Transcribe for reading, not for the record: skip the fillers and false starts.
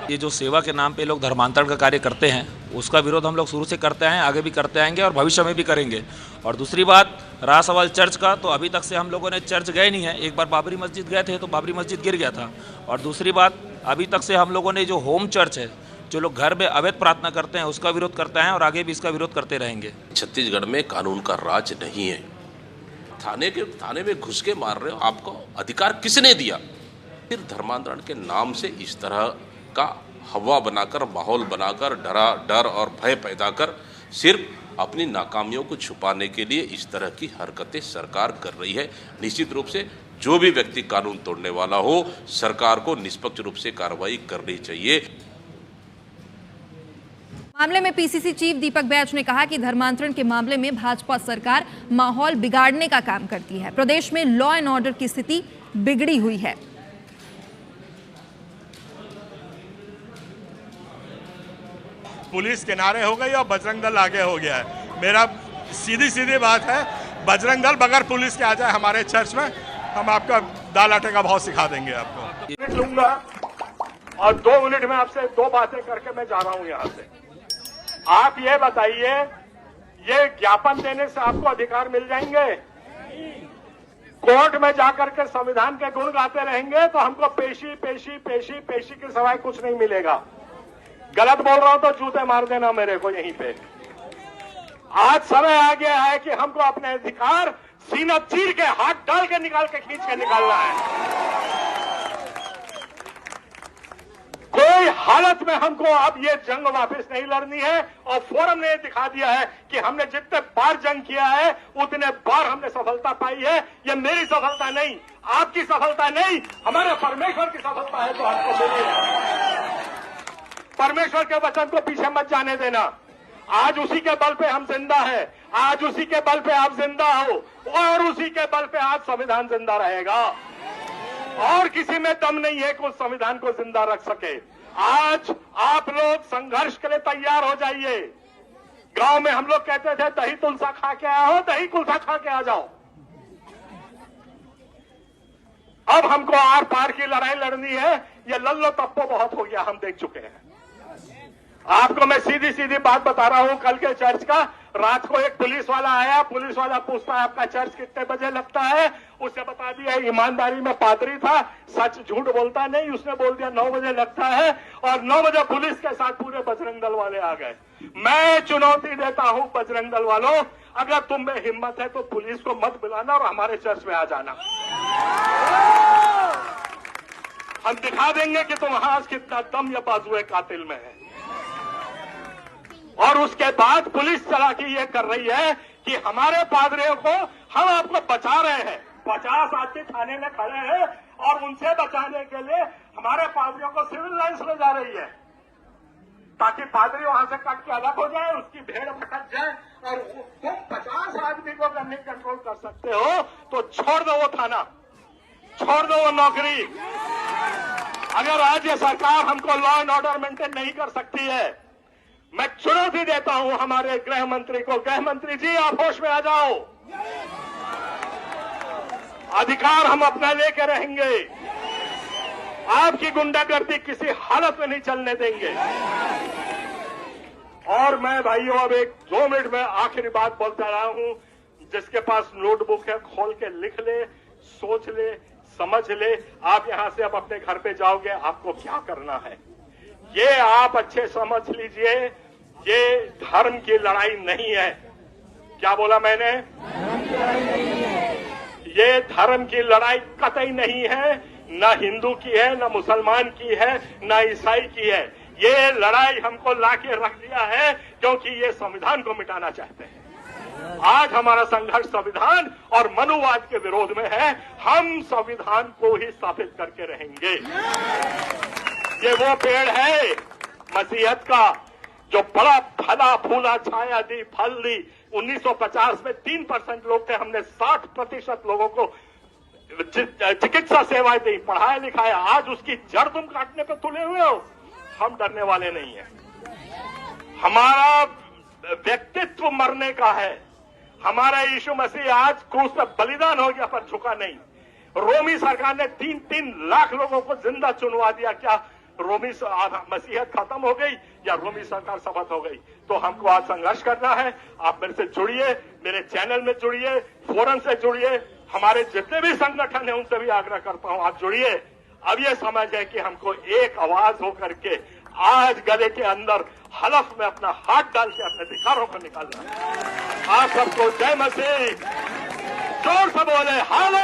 ये जो सेवा के नाम पे लोग धर्मांतरण का कार्य करते हैं उसका विरोध हम लोग शुरू से करते आए हैं, आगे भी करते आएंगे और भविष्य में भी करेंगे। और दूसरी बात रहा सवाल चर्च का, तो अभी तक से हम लोगों ने चर्च गए नहीं है। एक बार बाबरी मस्जिद गए थे तो बाबरी मस्जिद गिर गया था। और दूसरी बात अभी तक से हम लोगों ने जो होम चर्च है, जो लोग घर में अवैध प्रार्थना करते हैं, उसका विरोध करते हैं और आगे भी इसका विरोध करते रहेंगे। छत्तीसगढ़ में कानून का राज नहीं है। थाने में घुस के मार रहे हो, आपको अधिकार किसने दिया? फिर धर्मांतरण के नाम से इस तरह का हवा बनाकर, माहौल बनाकर, डर और भय पैदा कर सिर्फ अपनी नाकामियों को छुपाने के लिए इस तरह की हरकतें सरकार कर रही है। निश्चित रूप से जो भी व्यक्ति कानून तोड़ने वाला हो, सरकार को निष्पक्ष रूप से कार्रवाई करनी चाहिए। मामले में पीसीसी चीफ दीपक बैज ने कहा कि धर्मांतरण के मामले में भाजपा सरकार माहौल बिगाड़ने का काम करती है। प्रदेश में लॉ एंड ऑर्डर की स्थिति बिगड़ी हुई है। पुलिस किनारे हो गई और बजरंग दल आगे हो गया है। मेरा सीधी बात है, बजरंग दल बगैर पुलिस के आ जाए हमारे चर्च में, हम आपका दाल आटे का भाव सिखा देंगे आपको। मिनट लूंगा और 2 मिनट में आपसे 2 बातें करके मैं जा रहा हूं यहां से। आप ये बताइए, ये ज्ञापन देने से आपको अधिकार मिल जाएंगे? कोर्ट में जाकर के संविधान के गुण गाते रहेंगे तो हमको पेशी के सिवाय कुछ नहीं मिलेगा। गलत बोल रहा हूं तो जूते मार देना मेरे को यहीं पे। आज समय आ गया है कि हमको अपने अधिकार सीना चीर के, हाथ डाल के निकाल के, खींच के निकालना है। कोई हालत में हमको अब ये जंग वापस नहीं लड़नी है। और फोरम ने दिखा दिया है कि हमने जितने बार जंग किया है उतने बार हमने सफलता पाई है। ये मेरी सफलता नहीं, आपकी सफलता नहीं, हमारे परमेश्वर की सफलता है। तो हमको मिली, परमेश्वर के वचन को पीछे मत जाने देना। आज उसी के बल पे हम जिंदा है, आज उसी के बल पे आप जिंदा हो और उसी के बल पे आज संविधान जिंदा रहेगा। और किसी में दम नहीं है कि उस संविधान को जिंदा रख सके। आज आप लोग संघर्ष के लिए तैयार हो जाइए। गांव में हम लोग कहते थे दही तुलसा खा के आया हो, दही कुल्सा खा के आ जाओ। अब हमको आर पार की लड़ाई लड़नी है। ये लल्लो तप्पो बहुत हो गया, हम देख चुके हैं। आपको मैं सीधी बात बता रहा हूं। कल के चर्च का रात को एक पुलिस वाला आया, पुलिस वाला पूछता है आपका चर्च कितने बजे लगता है? उसने बता दिया ईमानदारी में पादरी था, सच झूठ बोलता नहीं, उसने बोल दिया 9 बजे लगता है। और 9 बजे पुलिस के साथ पूरे बजरंग दल वाले आ गए। मैं चुनौती देता हूं बजरंग दल वालों, अगर तुम में हिम्मत है तो पुलिस को मत बुलाना और हमारे चर्च में आ जाना। हम दिखा देंगे कि तुम्हारा कितना दम या बाजुए कातिल में है। और उसके बाद पुलिस चालाकी ये कर रही है कि हमारे पादरियों को हम आपको बचा रहे हैं। 50 आदमी थाने में खड़े हैं और उनसे बचाने के लिए हमारे पादरियों को सिविल लाइन्स ले जा रही है, ताकि पादरी वहां से कट के अलग हो जाए, उसकी भेड़ भटक जाए। और तुम 50 आदमी को नहीं कंट्रोल कर सकते हो तो छोड़ दो वो थाना, छोड़ दो वो नौकरी। अगर राज्य सरकार हमको लॉ एंड ऑर्डर मेंटेन नहीं कर सकती है, मैं चुनौती देता हूं हमारे गृह मंत्री को, गृह मंत्री जी आप होश में आ जाओ। अधिकार हम अपना लेके रहेंगे, आपकी गुंडागर्दी किसी हालत में नहीं चलने देंगे। और मैं भाइयों अब 1-2 मिनट में आखिरी बात बोलता रहा हूं। जिसके पास नोटबुक है खोल के लिख ले, सोच ले, समझ ले। आप यहां से अब अपने घर पे जाओगे, आपको क्या करना है ये आप अच्छे समझ लीजिए। ये धर्म की लड़ाई नहीं है। क्या बोला मैंने? ये धर्म की लड़ाई कतई नहीं है, न हिंदू की है, न मुसलमान की है, न ईसाई की है। ये लड़ाई हमको लाके रख दिया है क्योंकि ये संविधान को मिटाना चाहते हैं। आज हमारा संघर्ष संविधान और मनुवाद के विरोध में है। हम संविधान को ही स्थापित करके रहेंगे। ये वो पेड़ है मसीहत का जो बड़ा फला फूला, छाया दी, फल दी। 1950 में 3% लोग थे, हमने 60% लोगों को चिकित्सा सेवाएं दी, पढ़ाया लिखाया। आज उसकी जड़ तुम काटने पे तुले हुए हो। हम डरने वाले नहीं है। हमारा व्यक्तित्व मरने का है। हमारा यीशु मसीह आज क्रूस पर बलिदान हो गया पर झुका नहीं। रोमी सरकार ने 3-3 लाख लोगों को जिंदा चुनवा दिया। क्या रोमी मसीहत खत्म हो गई या रोमी सरकार शपथ हो गई। तो हमको आज संघर्ष करना है। आप मेरे से जुड़िए, मेरे चैनल में जुड़िए, फोरम से जुड़िए, हमारे जितने भी संगठन हैं उनसे भी आग्रह करता हूं आप जुड़िए। अब ये समझ है कि हमको एक आवाज होकर के आज गले के अंदर हलफ में अपना हाथ डाल के अपने अधिकारों को निकालना है। आप सबको जय मसीह, जोर से बोले हालेलुया।